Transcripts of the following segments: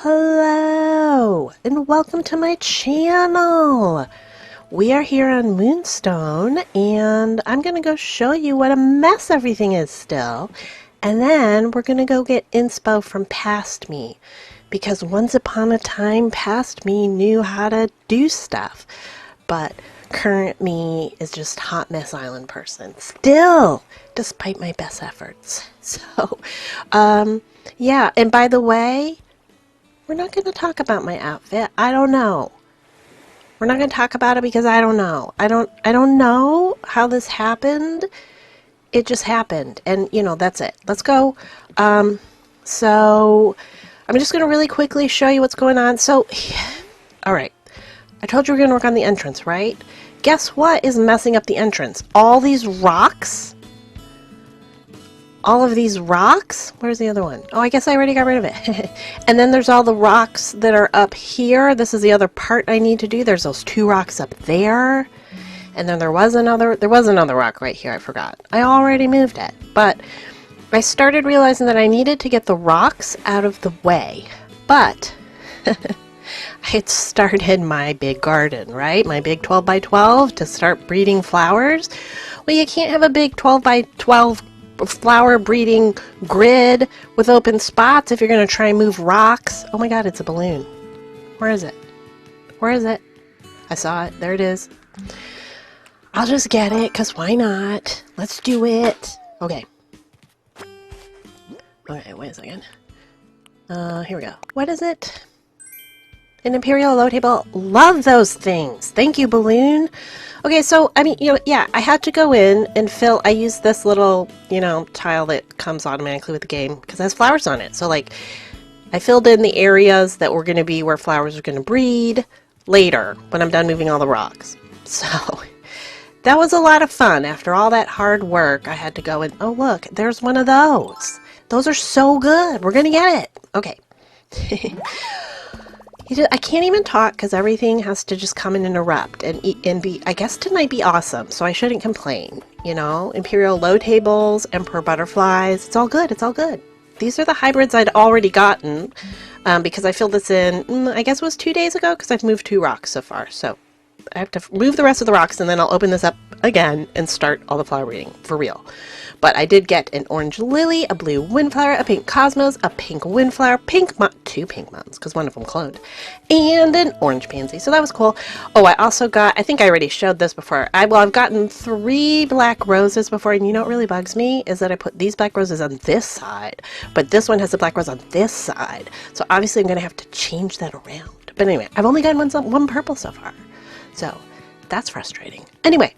Hello, and welcome to my channel. We are here on Moonstone, and I'm going to go show you what a mess everything is still. And then we're going to go get inspo from past me, because once upon a time, past me knew how to do stuff. But current me is just hot mess island person, still, despite my best efforts. So, yeah, and by the way, we're not going to talk about my outfit. I don't know. We're not going to talk about it because I don't know. I don't know how this happened. It just happened. And, you know, that's it. Let's go. So I'm just going to really quickly show you what's going on. So, all right. I told you we're going to work on the entrance, right? Guess what is messing up the entrance? All these rocks. All of these rocks? Where's the other one? Oh, I guess I already got rid of it. And then there's all the rocks that are up here. This is the other part I need to do. There's those two rocks up there. And then there was another rock right here. I forgot. I already moved it. But I started realizing that I needed to get the rocks out of the way. But I had started my big garden, right? My big 12 by 12 to start breeding flowers. Well, you can't have a big 12 by 12 flower breeding grid with open spots if you're going to try and move rocks. Oh my god, it's a balloon. Where is it? Where is it? I saw it. There it is. I'll just get it, because why not? Let's do it. Okay. Okay, wait a second. Here we go. What is it? An Imperial low table. Love those things. Thank you, balloon. Okay, so, I mean, you know, yeah, I had to go in and fill. I used this little, you know, tile that comes automatically with the game because it has flowers on it. So, like, I filled in the areas that were going to be where flowers are going to breed later when I'm done moving all the rocks. So, that was a lot of fun. After all that hard work, I had to go and, oh, look, there's one of those. Those are so good. We're going to get it. Okay. I can't even talk because everything has to just come and interrupt and be, I guess tonight be awesome, so I shouldn't complain, you know? Imperial low tables, Emperor butterflies, it's all good, it's all good. These are the hybrids I'd already gotten because I filled this in, I guess it was 2 days ago because I've moved 2 rocks so far, so I have to move the rest of the rocks and then I'll open this up again and start all the flower breeding for real. But I did get an orange lily, a blue windflower, a pink cosmos, a pink windflower, 2 pink mums, because one of them cloned, and an orange pansy. So that was cool. Oh, I also got, I think I already showed this before. I've gotten 3 black roses before, and you know what really bugs me is that I put these black roses on this side, but this one has a black rose on this side. So obviously I'm going to have to change that around. But anyway, I've only gotten one purple so far. So that's frustrating. Anyway.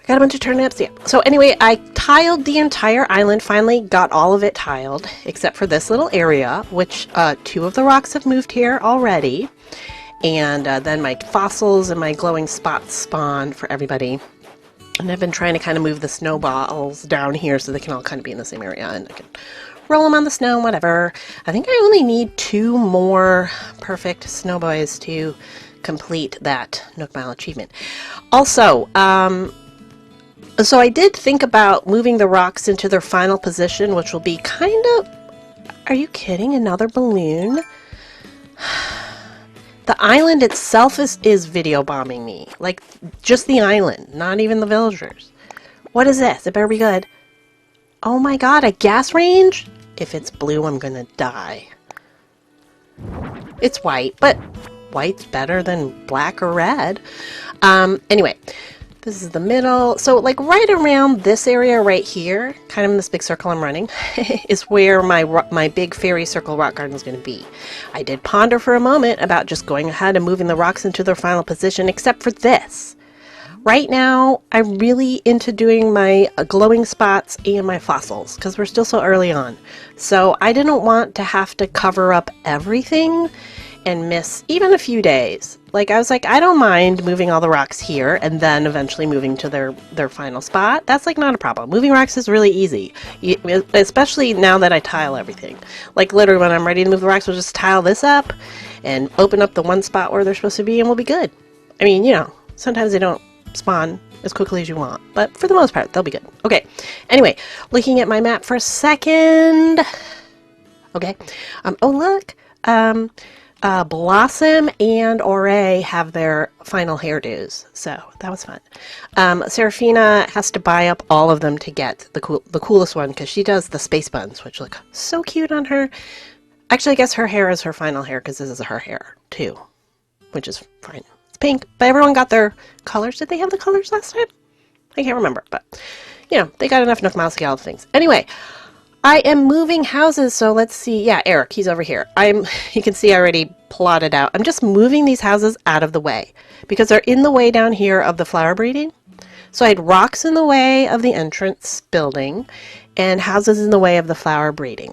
Got a bunch of turnips, yeah. So anyway, I tiled the entire island, finally got all of it tiled, except for this little area, which 2 of the rocks have moved here already. And then my fossils and my glowing spots spawned for everybody. And I've been trying to kind of move the snowballs down here so they can all kind of be in the same area. And I can roll them on the snow, whatever. I think I only need 2 more perfect snow boys to complete that Nook Mile achievement. Also, so I did think about moving the rocks into their final position, which will be kind of... Are you kidding? Another balloon? The island itself is video bombing me. Like, just the island, not even the villagers. What is this? It better be good. Oh my god, a gas range? If it's blue, I'm gonna die. It's white, but white's better than black or red. Anyway. This is the middle. So like right around this area right here, kind of in this big circle I'm running, is where my big fairy circle rock garden is going to be. I did ponder for a moment about just going ahead and moving the rocks into their final position, except for this. Right now, I'm really into doing my glowing spots and my fossils because we're still so early on. So I didn't want to have to cover up everything and miss even a few days. Like, I was like, I don't mind moving all the rocks here and then eventually moving to their final spot. That's like not a problem. Moving rocks is really easy, especially now that I tile everything. Like literally when I'm ready to move the rocks, we'll just tile this up and open up the one spot where they're supposed to be and we'll be good. I mean, you know, sometimes they don't spawn as quickly as you want, but for the most part, they'll be good. Okay, anyway, looking at my map for a second. Okay, oh look, Blossom and Ore have their final hairdos, so that was fun. Serafina has to buy up all of them to get the coolest one, because she does the space buns, which look so cute on her. Actually, I guess her hair is her final hair, because this is her hair, too, which is fine. It's pink, but everyone got their colors. Did they have the colors last time? I can't remember, but, you know, they got enough miles to get all the things. Anyway, I am moving houses, so let's see. Yeah, Eric, he's over here. You can see I already plotted out. I'm just moving these houses out of the way, because they're in the way down here of the flower breeding. So I had rocks in the way of the entrance building, and houses in the way of the flower breeding.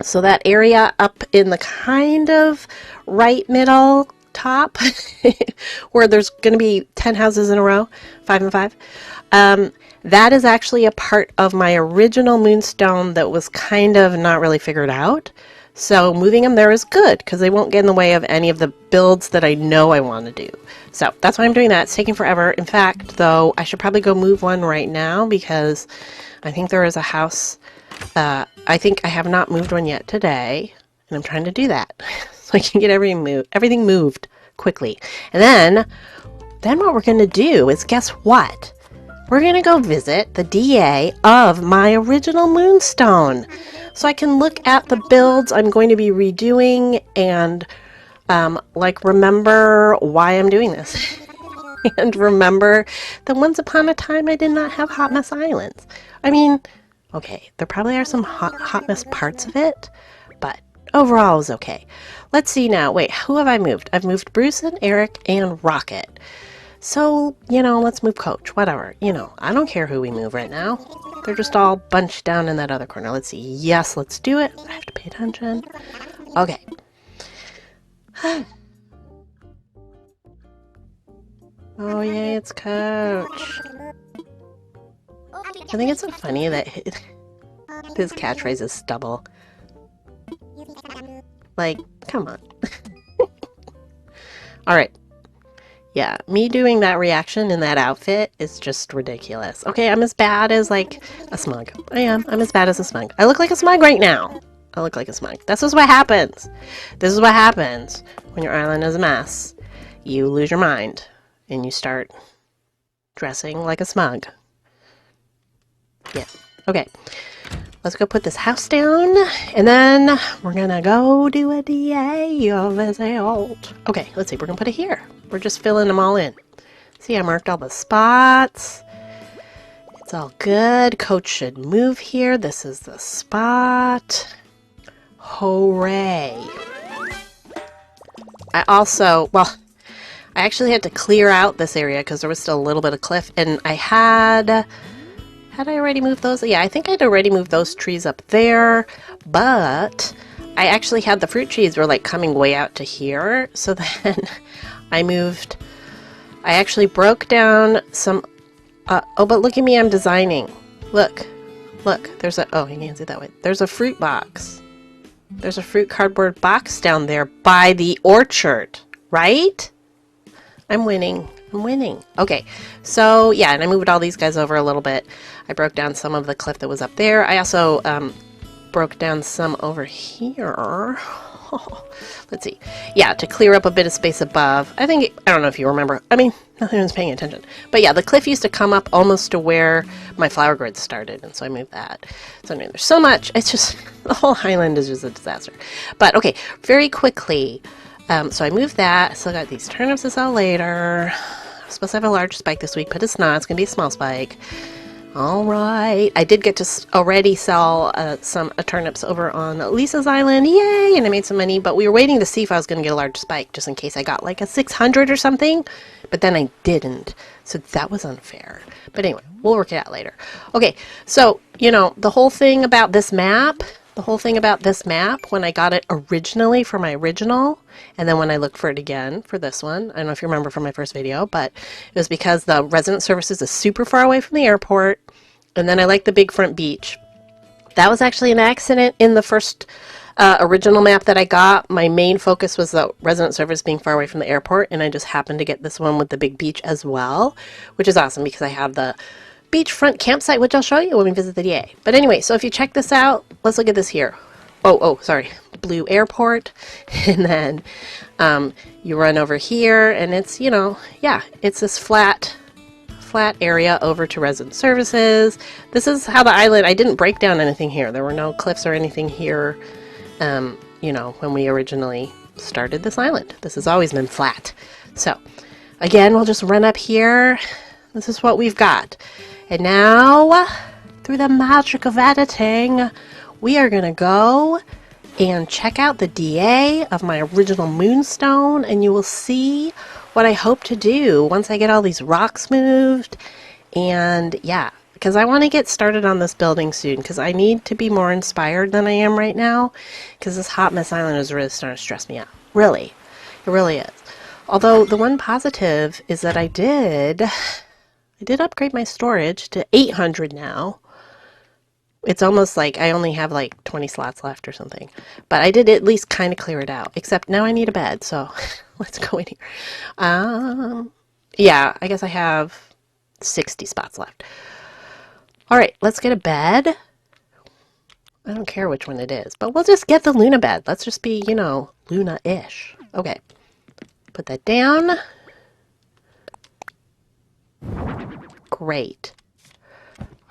So that area up in the kind of right middle top, where there's going to be 10 houses in a row, 5 and 5, that is actually a part of my original moonstone that was kind of not really figured out. So moving them there is good, because they won't get in the way of any of the builds that I know I want to do. So that's why I'm doing that. It's taking forever. In fact, though, I should probably go move one right now, because I think there is a house. I think I have not moved one yet today, and I'm trying to do that so I can get everything moved quickly. And then what we're going to do is, guess what? We're going to go visit the DA of my original moonstone, so I can look at the builds I'm going to be redoing and like remember why I'm doing this. And remember that once upon a time I did not have Hot Mess Islands. I mean, okay, there probably are some hot mess parts of it, but overall it was okay. Let's see now. Wait, who have I moved? I've moved Bruce and Eric and Rocket. So, you know, let's move Coach, whatever. You know, I don't care who we move right now. They're just all bunched down in that other corner. Let's see. Yes, let's do it. I have to pay attention. Okay. Oh, yay, it's Coach. I think it's so funny that his catchphrase is stubble. Like, come on. Alright. Yeah, me doing that reaction in that outfit is just ridiculous. Okay, I'm as bad as, like, a smug. I am. I'm as bad as a smug. I look like a smug right now. I look like a smug. This is what happens. This is what happens when your island is a mess. You lose your mind, and you start dressing like a smug. Yeah. Okay. Let's go put this house down, and then we're gonna go do a DA of this old. Okay, let's see. We're gonna put it here. We're just filling them all in. See, I marked all the spots. It's all good. Coach should move here. This is the spot. Hooray. I actually had to clear out this area because there was still a little bit of cliff, and I had I already moved those? Yeah, I think I'd already moved those trees up there, but I actually had the fruit trees were like coming way out to here, so then I actually broke down some, oh, but look at me, I'm designing. Look, there's oh, you can't see that way. There's a fruit box. There's a fruit cardboard box down there by the orchard, right? I'm winning. Okay, so yeah, and I moved all these guys over a little bit. I broke down some of the cliff that was up there. I also broke down some over here. Let's see. Yeah, to clear up a bit of space above. I don't know if you remember. I mean, nothing paying attention. But yeah, the cliff used to come up almost to where my flower grid started, and so I moved that. So I mean, there's so much. It's just, the whole island is just a disaster. But okay, very quickly. So I moved that. Still got these turnips to sell later. I'm supposed to have a large spike this week, but it's not. It's going to be a small spike. All right. I did get to already sell some turnips over on Lisa's Island. Yay! And I made some money, but we were waiting to see if I was going to get a large spike, just in case I got like a 600 or something. But then I didn't. So that was unfair. But anyway, we'll work it out later. Okay, so, you know, the whole thing about this map, when I got it originally for my original, and then when I looked for it again for this one, I don't know if you remember from my first video, but it was because the resident services is super far away from the airport, and then I like the big front beach. That was actually an accident in the first original map that I got. My main focus was the resident service being far away from the airport, and I just happened to get this one with the big beach as well, which is awesome because I have the beachfront campsite, which I'll show you when we visit the DA. But anyway, so if you check this out, let's look at this here. sorry, blue airport. And then you run over here, and it's, you know, yeah, it's this flat area over to resident services. This is how the island, I didn't break down anything here. There were no cliffs or anything here, you know, when we originally started this island. This has always been flat. So again, we'll just run up here. This is what we've got. And now, through the magic of editing, we are going to go and check out the DA of my original moonstone, and you will see what I hope to do once I get all these rocks moved. And yeah, because I want to get started on this building soon, because I need to be more inspired than I am right now, because this hot mess island is really starting to stress me out. Really. It really is. Although the one positive is that I did upgrade my storage to 800 now. It's almost like I only have like 20 slots left or something. But I did at least kind of clear it out. Except now I need a bed, so let's go in here. Yeah, I guess I have 60 spots left. Alright, let's get a bed. I don't care which one it is, but we'll just get the Luna bed. Let's just be, you know, Luna-ish. Okay. Put that down. Great.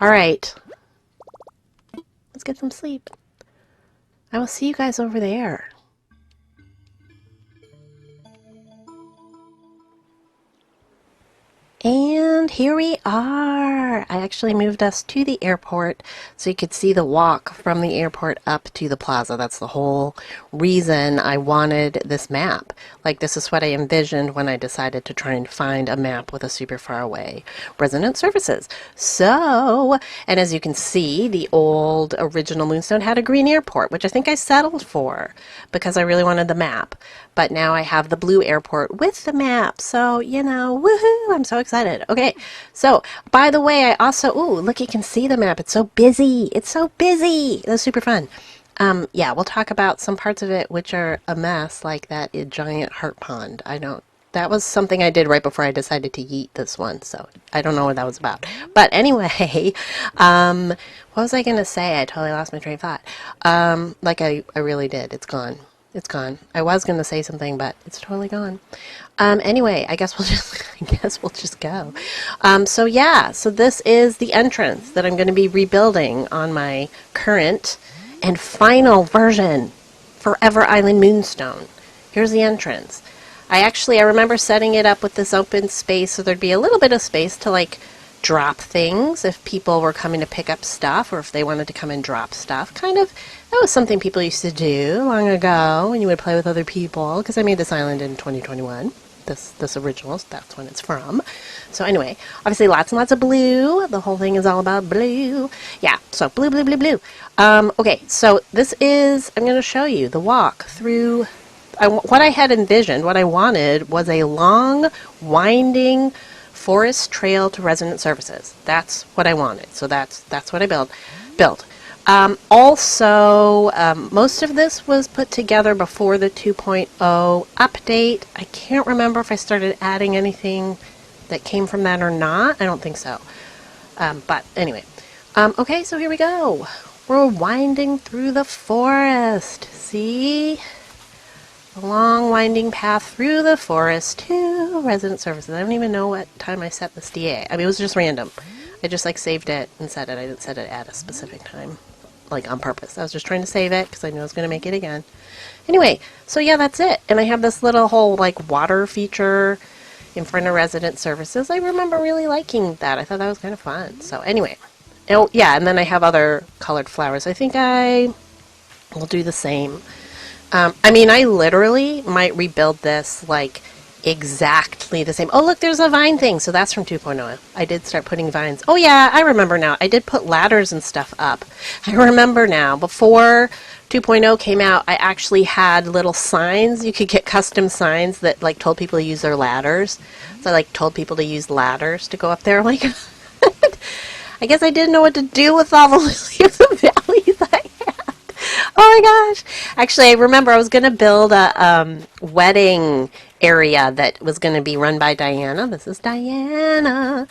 Alright. Let's get some sleep. I will see you guys over there. And here we are. I actually moved us to the airport so you could see the walk from the airport up to the plaza. That's the whole reason I wanted this map. Like, this is what I envisioned when I decided to try and find a map with a super far away resident services. So, and as you can see, the old original Moonstone had a green airport, which I think I settled for because I really wanted the map. But now I have the blue airport with the map. So, you know, woohoo, I'm so excited. Okay, so by the way, I also, ooh, look, you can see the map. It's so busy. It's so busy. That's super fun. Yeah, we'll talk about some parts of it which are a mess, like that giant heart pond. That was something I did right before I decided to yeet this one, so I don't know what that was about. But anyway, what was I going to say? I totally lost my train of thought. Like I really did. It's gone. It's gone. I was going to say something, but it's totally gone. Anyway, I guess we'll just go. So yeah, so this is the entrance that I'm going to be rebuilding on my current and final version, Forever Island Moonstone. Here's the entrance. I remember setting it up with this open space so there'd be a little bit of space to like drop things if people were coming to pick up stuff or if they wanted to come and drop stuff. That was something people used to do long ago when you would play with other people, because I made this island in 2021. This original, that's when it's from. So anyway, obviously lots and lots of blue. The whole thing is all about blue. Yeah, so blue, blue, blue, blue. Okay, so this is, I'm going to show you the walk through. What I had envisioned, what I wanted, was a long, winding forest trail to resident services. That's what I wanted. So that's what I built. Also, most of this was put together before the 2.0 update. I can't remember if I started adding anything that came from that or not. I don't think so. But anyway. Okay, so here we go. We're winding through the forest. See? A long winding path through the forest to resident services. I don't even know what time I set this DA. I mean, it was just random. I just like saved it and set it. I didn't set it at a specific time. Like on purpose. I was just trying to save it because I knew I was going to make it again. Anyway, so yeah, that's it. And I have this little whole like water feature in front of resident services. I remember really liking that. I thought that was kind of fun. So anyway, oh yeah, and then I have other colored flowers. I think I will do the same. I mean, I literally might rebuild this like exactly the same. Oh, look, there's a vine thing. So that's from 2.0. I did start putting vines. Oh, yeah, I remember now. I did put ladders and stuff up. I remember now. Before 2.0 came out, I actually had little signs. You could get custom signs that like told people to use their ladders. So I like told people to use ladders to go up there. Like, I guess I didn't know what to do with all the lily of the valleys I had. Oh my gosh. Actually, I remember I was going to build a wedding area that was going to be run by Diana. This is Diana.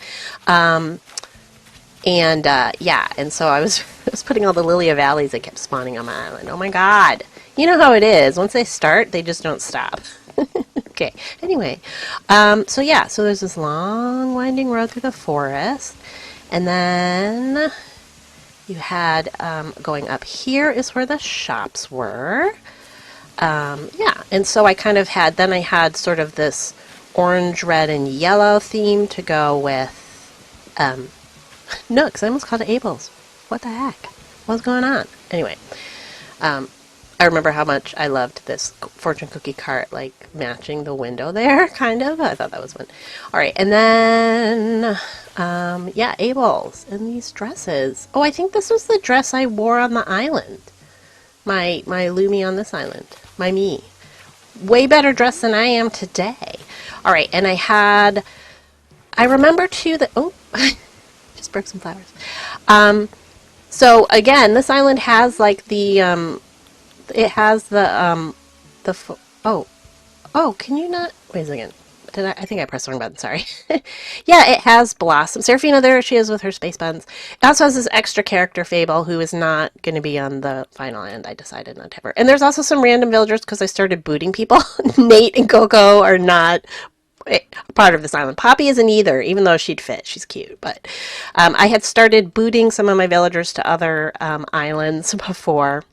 And yeah, and so I was I was putting all the Lilia Valleys that kept spawning on my island. Oh my god. You know how it is. Once they start, they just don't stop. Okay, anyway. So yeah, so there's this long winding road through the forest. And then you had going up here is where the shops were. Yeah, and so I kind of had, then I had sort of this orange, red, and yellow theme to go with Nooks. I almost called it Abel's. What the heck? What's going on? Anyway, I remember how much I loved this fortune cookie cart, like matching the window there, kind of. I thought that was fun. All right, and then, yeah, Abel's and these dresses. Oh, I think this was the dress I wore on the island. My Lumi on this island. My me. Way better dressed than I am today. All right, and I remember too that, oh, just broke some flowers. So again, this island has like the, it has the, oh, can you not, wait a second. I think I pressed the wrong button, sorry. Yeah, it has Blossom. Serafina, there she is with her space buns. It also has this extra character, Fable, who is not going to be on the final end. I decided not to have her. And there's also some random villagers because I started booting people. Nate and Coco are not part of this island. Poppy isn't either, even though she'd fit. She's cute. But I had started booting some of my villagers to other islands before.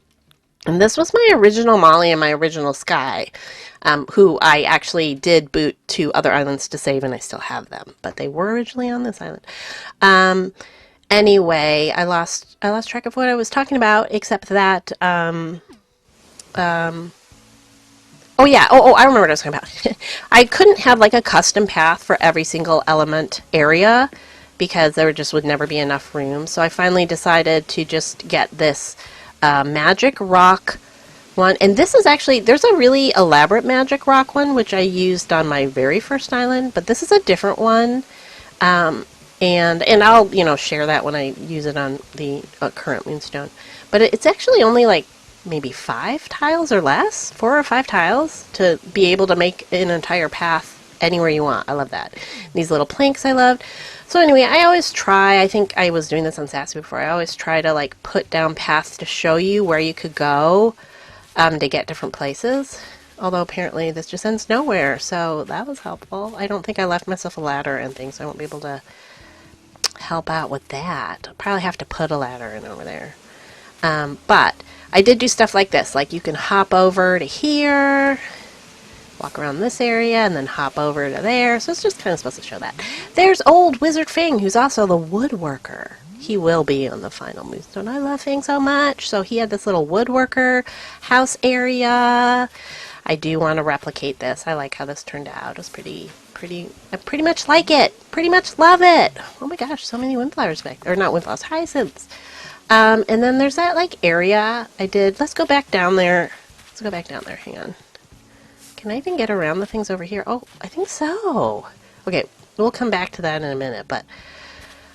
And this was my original Molly and my original Sky, who I actually did boot to other islands to save, and I still have them. But they were originally on this island. Anyway, I lost track of what I was talking about, except that, oh yeah, I remember what I was talking about. I couldn't have like a custom path for every single element area because there just would never be enough room. So I finally decided to just get this magic rock one, and this is actually, there's a really elaborate magic rock one which I used on my very first island, but this is a different one, and I'll share that when I use it on the current moonstone. But it's actually only like maybe 5 tiles or less, 4 or 5 tiles to be able to make an entire path anywhere you want. I love that. These little planks I loved. So anyway, I always try, I think I was doing this on Sassy before, I always try to like put down paths to show you where you could go to get different places. Although apparently this just ends nowhere, so that was helpful. I don't think I left myself a ladder and things, so I won't be able to help out with that. I'll probably have to put a ladder in over there. But I did do stuff like this, like you can hop over to here, walk around this area, and then hop over to there. So it's just kind of supposed to show that. There's old Wizard Fing, who's also the woodworker. He will be on the final moonstone. I love Fing so much. So he had this little woodworker house area. I do want to replicate this. I like how this turned out. It was I pretty much like it. Pretty much love it. Oh my gosh, so many windflowers back there. Or not windflowers, hyacinths. And then there's that like area I did. Let's go back down there. Let's go back down there. Hang on. Can I even get around the things over here? Oh, I think so. Okay, we'll come back to that in a minute, but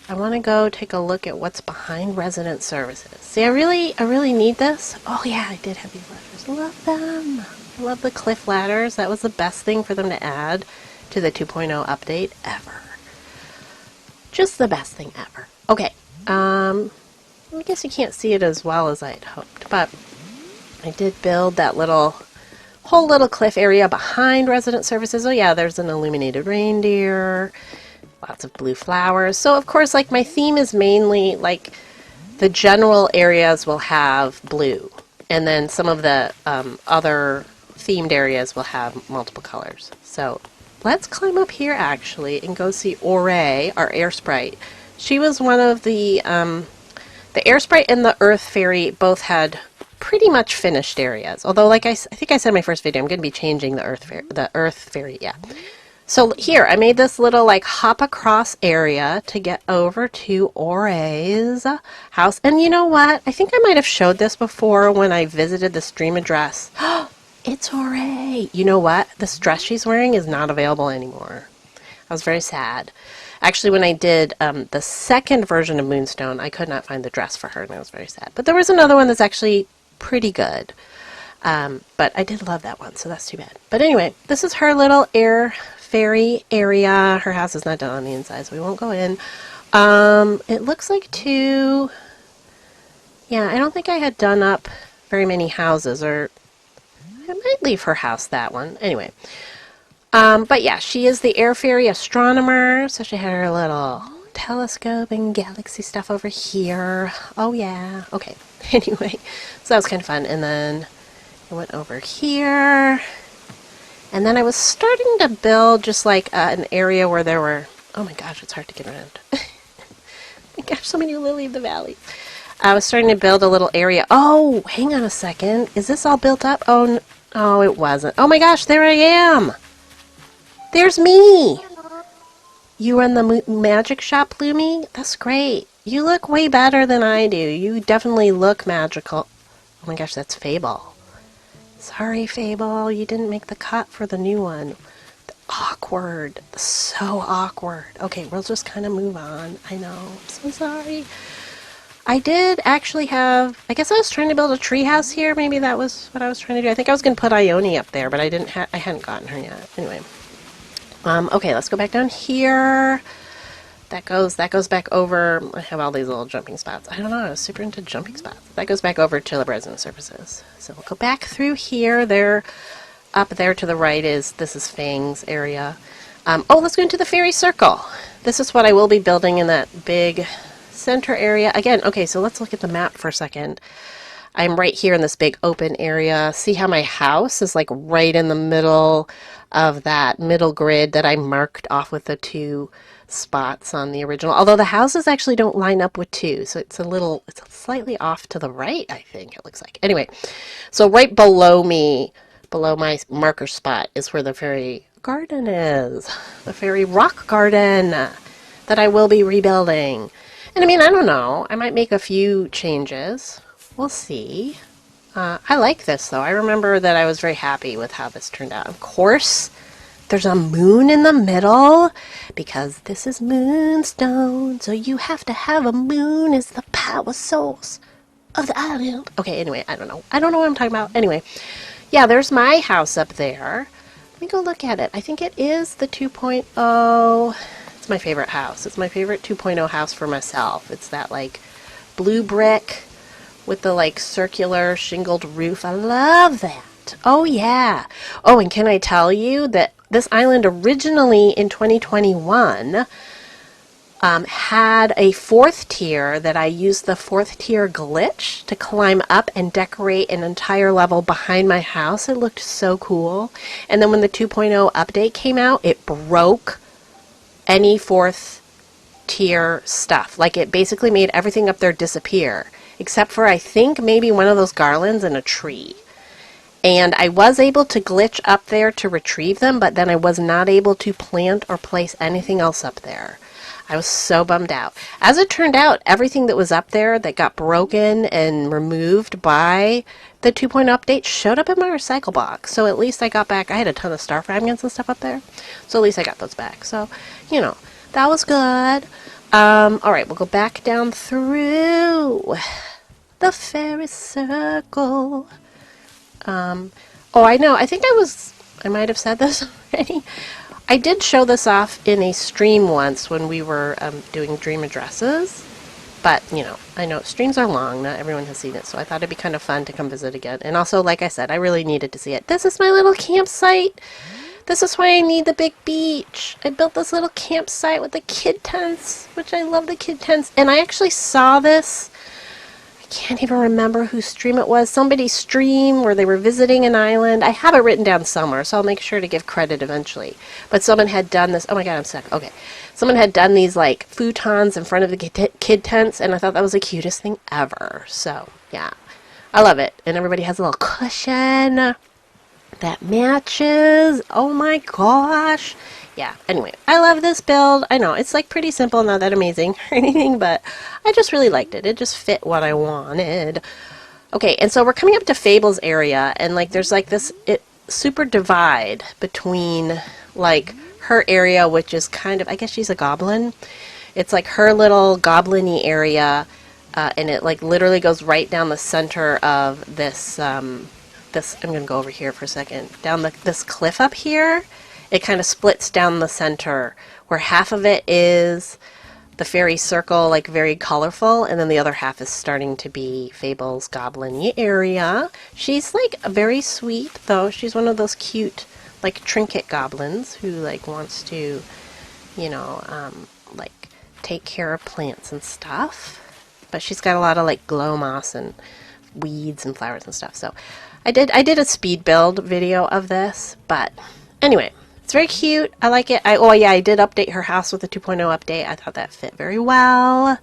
I want to go take a look at what's behind resident services. See, I really need this. Oh yeah, I did have these ladders. Love them. I love the cliff ladders. That was the best thing for them to add to the 2.0 update ever. Just the best thing ever. Okay, I guess you can't see it as well as I had hoped, but I did build that whole little cliff area behind resident services. Oh yeah, there's an illuminated reindeer, lots of blue flowers. So of course, like my theme is mainly like the general areas will have blue, and then some of the other themed areas will have multiple colors. So let's climb up here actually and go see Ore, our air sprite. She was one of the air sprite and the earth fairy both had pretty much finished areas. Although, like I think I said in my first video, I'm going to be changing the earth fairy, yeah. So here, I made this little like hop across area to get over to Ore's house. And you know what? I think I might have showed this before when I visited the stream address. It's Ore! You know what? This dress she's wearing is not available anymore. I was very sad. Actually, when I did the second version of Moonstone, I could not find the dress for her, and I was very sad. But there was another one that's actually pretty good. But I did love that one, so that's too bad. But anyway, this is her little air fairy area. Her house is not done on the inside, so we won't go in. It looks like two. Yeah, I don't think I had done up very many houses, or I might leave her house that one. Anyway, but yeah, she is the air fairy astronomer, so she had her little telescope and galaxy stuff over here. Oh yeah, okay. Anyway, so that was kind of fun. And then I went over here, and then I was starting to build just like an area where there were, oh my gosh, it's hard to get around. Oh my gosh, so many lily of the valley. I was starting to build a little area. Oh, hang on a second. Is this all built up? Oh, oh, it wasn't. Oh my gosh, there I am. There's me. You run the magic shop, Bloomy? That's great. You look way better than I do. You definitely look magical. Oh my gosh, that's Fable. Sorry, Fable. You didn't make the cut for the new one. Awkward. So awkward. Okay, we'll just kind of move on. I know. I'm so sorry. I did actually have, I guess I was trying to build a treehouse here. Maybe that was what I was trying to do. I think I was going to put Ione up there, but I hadn't gotten her yet. Anyway. Okay, let's go back down here. That goes back over. I have all these little jumping spots. I don't know, I was super into jumping spots. That goes back over to the resin surfaces. So we'll go back through here. There, up there to the right this is Fang's area. Oh, let's go into the fairy circle. This is what I will be building in that big center area. Again, okay, so let's look at the map for a second. I'm right here in this big open area. See how my house is like right in the middle of that middle grid that I marked off with the two spots on the original. Although the houses actually don't line up with two, so it's slightly off to the right, I think it looks like. Anyway, so right below me, below my marker spot, is where the fairy garden is. The fairy rock garden that I will be rebuilding. And I mean, I don't know. I might make a few changes. We'll see. I like this, though. I remember that I was very happy with how this turned out. Of course, there's a moon in the middle, because this is Moonstone, so you have to have a moon as the power source of the island. Okay, anyway, I don't know. I don't know what I'm talking about. Anyway, yeah, there's my house up there. Let me go look at it. I think it is the 2.0. It's my favorite house. It's my favorite 2.0 house for myself. It's that, like, blue brick with the, like, circular shingled roof. I love that. Oh, yeah. Oh, and can I tell you that this island originally in 2021 had a fourth tier that I used the fourth tier glitch to climb up and decorate an entire level behind my house. It looked so cool. And then when the 2.0 update came out, it broke any fourth tier stuff. Like, it basically made everything up there disappear, except for I think maybe one of those garlands in a tree. And I was able to glitch up there to retrieve them, but then I was not able to plant or place anything else up there. I was so bummed out. As it turned out, everything that was up there that got broken and removed by the 2.0 update showed up in my recycle box. So at least I got back, I had a ton of star fragments and stuff up there. So at least I got those back. So, you know, that was good. Alright, we'll go back down through the fairy circle. Oh, I know. I think I might have said this already. I did show this off in a stream once when we were doing dream addresses. But, you know, I know streams are long. Not everyone has seen it. So I thought it'd be kind of fun to come visit again. And also, like I said, I really needed to see it. This is my little campsite. This is why I need the big beach. I built this little campsite with the kid tents, which I love the kid tents. And I actually saw this. Can't even remember whose stream it was. Somebody's stream where they were visiting an island. I have it written down somewhere, so I'll make sure to give credit eventually. But someone had done this. Oh my god, I'm sick. Okay. Someone had done these, like, futons in front of the kid tents, and I thought that was the cutest thing ever. So, yeah. I love it. And everybody has a little cushion that matches. Oh my gosh. Yeah, anyway, I love this build. I know, it's like pretty simple, not that amazing or anything, but I just really liked it. It just fit what I wanted. Okay, and so we're coming up to Fable's area, and like there's like this super divide between like her area, which is kind of, I guess she's a goblin. It's like her little goblin-y area, and it like literally goes right down the center of this, I'm going to go over here for a second, down this cliff up here. It kind of splits down the center, where half of it is the fairy circle like very colorful, and then the other half is starting to be Fable's goblin-y area. She's like very sweet though. She's one of those cute like trinket goblins who like wants to, you know, like take care of plants and stuff. But she's got a lot of like glow moss and weeds and flowers and stuff. So I did a speed build video of this, but anyway, it's very cute. I like it. Oh yeah, I did update her house with the 2.0 update. I thought that fit very well.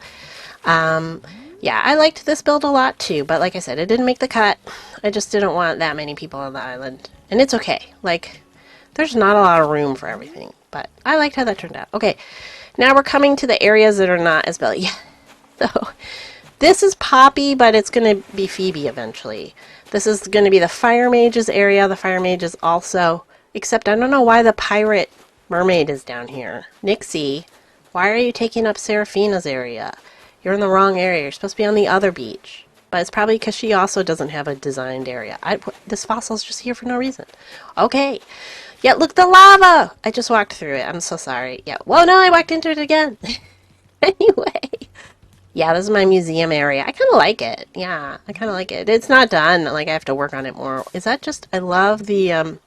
Yeah, I liked this build a lot too, but like I said, it didn't make the cut. I just didn't want that many people on the island. And it's okay. Like, there's not a lot of room for everything, but I liked how that turned out. Okay, now we're coming to the areas that are not as built. Yeah. So, this is Poppy, but it's going to be Phoebe eventually. This is going to be the Fire Mage's area. The Fire Mage is also, except I don't know why the Pirate Mermaid is down here. Nixie, why are you taking up Seraphina's area? You're in the wrong area. You're supposed to be on the other beach. But it's probably because she also doesn't have a designed area. This fossil's just here for no reason. Okay. Yeah, look, the lava! I just walked through it. I'm so sorry. Yeah. Whoa, no, I walked into it again. Anyway. Yeah, this is my museum area. I kind of like it. Yeah, I kind of like it. It's not done. Like, I have to work on it more. Is that just... I love the,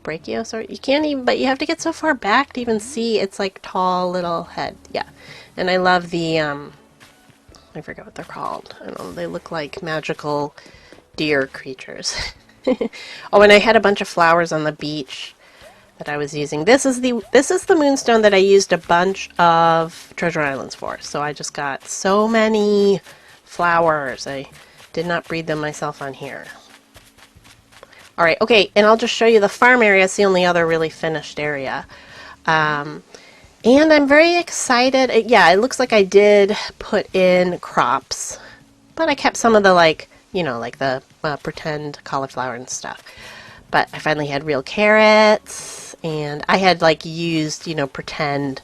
brachiosaur. You can't even... But you have to get so far back to even see its, like, tall little head. Yeah. And I love the, I forget what they're called. I don't know. They look like magical deer creatures. Oh, and I had a bunch of flowers on the beach that I was using. This is the moonstone that I used a bunch of Treasure Islands for. So I just got so many flowers. I did not breed them myself on here. Alright, okay, and I'll just show you the farm area. It's the only other really finished area. And I'm very excited. Yeah, it looks like I did put in crops. But I kept some of the, like, you know, like the pretend cauliflower and stuff. But I finally had real carrots, and I had like used, you know, pretend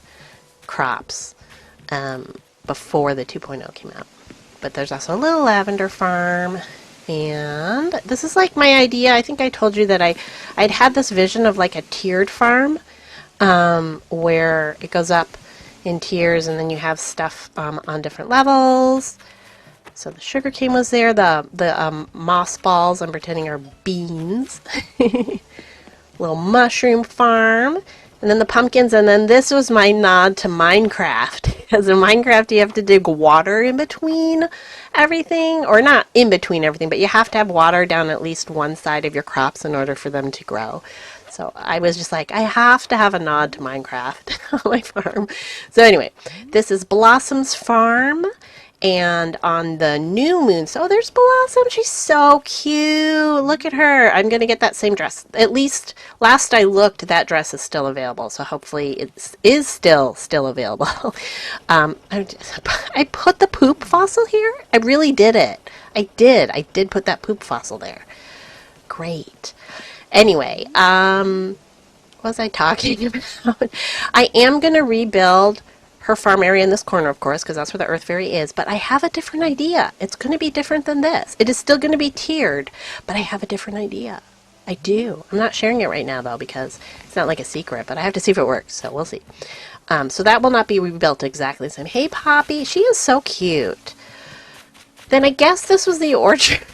crops before the 2.0 came out. But there's also a little lavender farm, and this is like my idea. I think I told you that I'd had this vision of like a tiered farm where it goes up in tiers, and then you have stuff on different levels. So the sugarcane was there, the moss balls I'm pretending are beans, little mushroom farm, and then the pumpkins, and then this was my nod to Minecraft. Because in Minecraft you have to dig water in between everything, or not in between everything, but you have to have water down at least one side of your crops in order for them to grow. So I was just like, I have to have a nod to Minecraft on my farm. So anyway, this is Blossom's farm. And on the new moon, so there's Blossom. She's so cute. Look at her. I'm going to get that same dress. At least last I looked, that dress is still available. So hopefully it is still available. I put the poop fossil here. I really did it. I did put that poop fossil there. Great. Anyway, what was I talking about? I am going to rebuild her farm area in this corner, of course, because that's where the Earth Fairy is, but I have a different idea. It's going to be different than this. It is still going to be tiered, but I have a different idea. I do. I'm not sharing it right now, though, because it's not like a secret, but I have to see if it works, so we'll see. So that will not be rebuilt exactly the same. Hey, Poppy, she is so cute. Then I guess this was the orchard.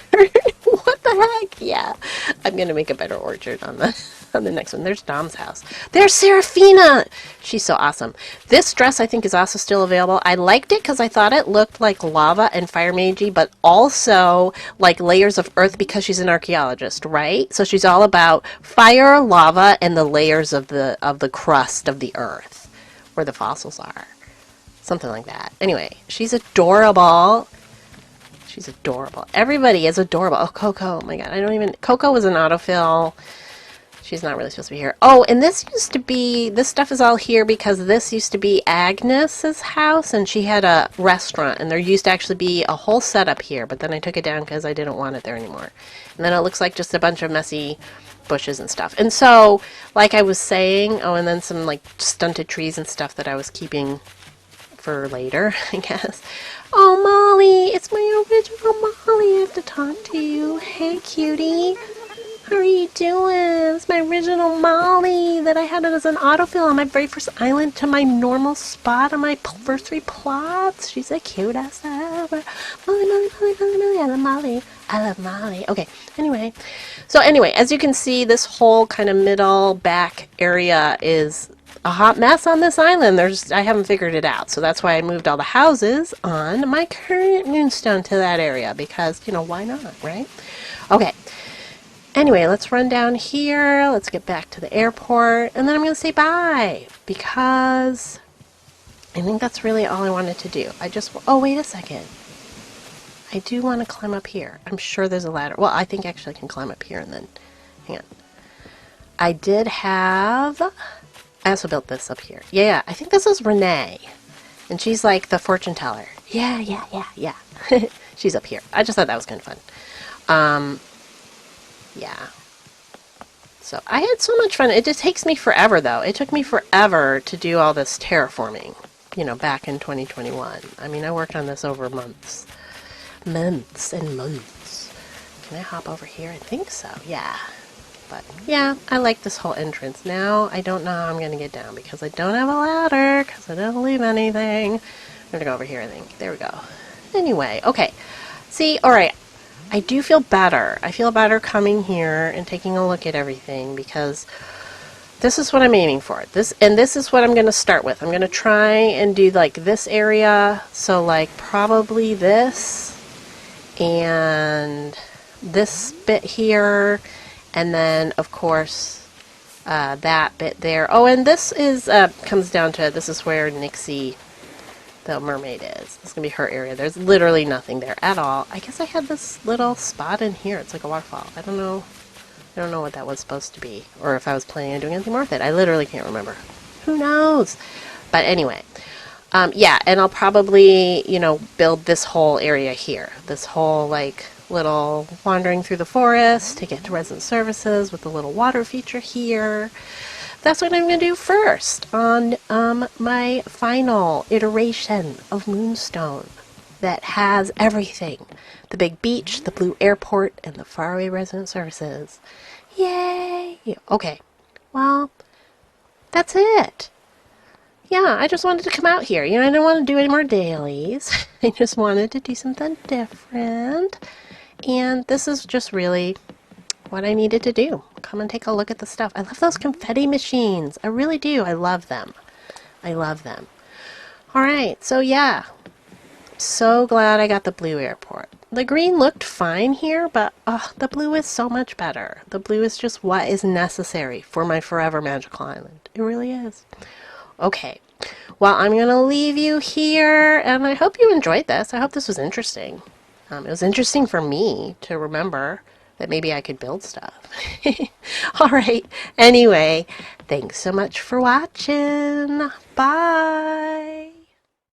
What the heck? Yeah, I'm going to make a better orchard on the next one. There's Dom's house. There's Seraphina! She's so awesome. This dress, I think, is also still available. I liked it because I thought it looked like lava and fire magey, but also like layers of earth because she's an archaeologist, right? So she's all about fire, lava, and the layers of the crust of the earth where the fossils are. Something like that. Anyway, she's adorable. She's adorable. Everybody is adorable. Oh, Coco. Oh my god. Coco was an autofill. She's not really supposed to be here. Oh, and this stuff is all here because this used to be Agnes's house, and she had a restaurant, and there used to actually be a whole setup here, but then I took it down because I didn't want it there anymore. And then it looks like just a bunch of messy bushes and stuff. And so, like I was saying, oh, and then some like stunted trees and stuff that I was keeping for later, I guess. Oh, Molly, it's my original Molly. I have to talk to you. Hey, cutie. How are you doing? It's my original Molly that it. I had it as an autofill on my very first island to my normal spot on my first 3 plots. She's the cutest ever. Molly, Molly, Molly, Molly, Molly. I love Molly. I love Molly. Okay, anyway. So anyway, as you can see, this whole kind of middle back area is a hot mess on this island. I haven't figured it out. So that's why I moved all the houses on my current moonstone to that area because, why not, right? Okay. Anyway, let's run down here. Let's get back to the airport. And then I'm going to say bye because I think that's really all I wanted to do. Oh, wait a second. I do want to climb up here. I'm sure there's a ladder. Well, I think actually I can climb up here and then, hang on. I also built this up here. Yeah, I think this is Renee. And she's like the fortune teller. Yeah. She's up here. I just thought that was kind of fun. Yeah. So I had so much fun. It just takes me forever, though. It took me forever to do all this terraforming, back in 2021. I mean, I worked on this over months. Months and months. Can I hop over here? I think so. Yeah. But yeah, I like this whole entrance. Now I don't know how I'm going to get down because I don't have a ladder because I didn't leave anything. I'm going to go over here, I think. There we go. Anyway, okay. See, all right. I do feel better. I feel better coming here and taking a look at everything because this is what I'm aiming for. This is what I'm going to start with. I'm going to try and do like this area. So like probably this and this bit here. And then, of course, that bit there. Oh, and this is comes down to, this is where Nixie, the mermaid, is. This is going to be her area. There's literally nothing there at all. I guess I had this little spot in here. It's like a waterfall. I don't know what that was supposed to be. Or if I was planning on doing anything more with it. I literally can't remember. Who knows? But anyway. Yeah, and I'll probably, build this whole area here. This whole, like, little wandering through the forest to get to resident services with the little water feature here. That's what I'm going to do first on my final iteration of Moonstone that has everything. The big beach, the blue airport, and the faraway resident services. Yay! Okay, well, that's it. Yeah, I just wanted to come out here. I didn't want to do any more dailies. I just wanted to do something different. And this is just really what I needed to do. Come and take a look at the stuff. I love those confetti machines. I really do. I love them. I love them. Alright, so yeah. So glad I got the blue airport. The green looked fine here, but the blue is so much better. The blue is just what is necessary for my forever magical island. It really is. Okay. Well, I'm going to leave you here, and I hope you enjoyed this. I hope this was interesting. It was interesting for me to remember that maybe I could build stuff. All right. Anyway, thanks so much for watching. Bye.